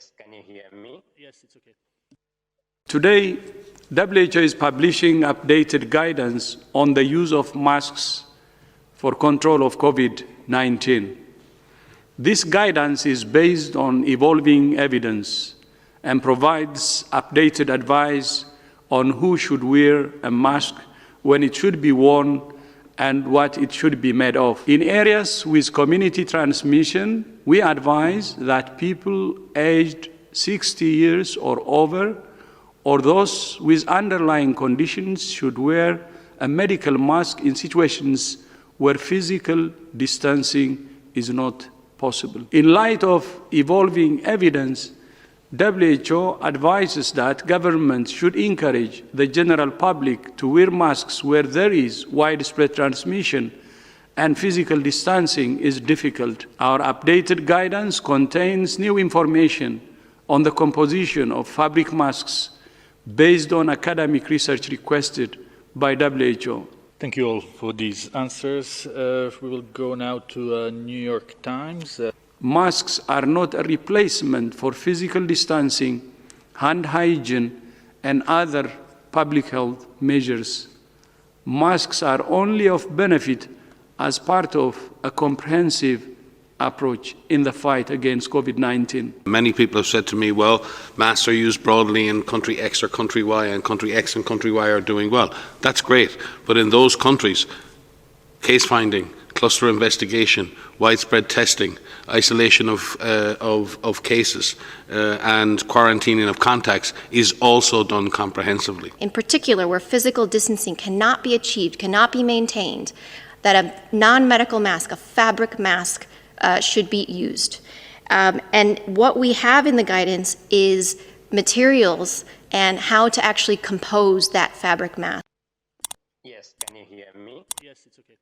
Yes, can you hear me? Yes, it's okay. Today, WHO is publishing updated guidance on the use of masks for control of COVID-19. This guidance is based on evolving evidence and provides updated advice on who should wear a mask, when it should be worn, and what it should be made of. In areas with community transmission, we advise that people aged 60 years or over, or those with underlying conditions, should wear a medical mask in situations where physical distancing is not possible. In light of evolving evidence, WHO advises that governments should encourage the general public to wear masks where there is widespread transmission and physical distancing is difficult. Our updated guidance contains new information on the composition of fabric masks based on academic research requested by WHO. Thank you all for these answers. We will go now to New York Times. Masks are not a replacement for physical distancing, hand hygiene, and other public health measures. Masks are only of benefit as part of a comprehensive approach in the fight against COVID-19. Many people have said to me, well, masks are used broadly in country X or country Y, and country X and country Y are doing well. That's great, but in those countries, case finding, cluster investigation, widespread testing, isolation of cases, and quarantining of contacts is also done comprehensively. In particular, where physical distancing cannot be achieved, cannot be maintained, that a non-medical mask, a fabric mask, should be used. And what we have in the guidance is materials and how to actually compose that fabric mask. Yes, can you hear me? Yes, it's okay.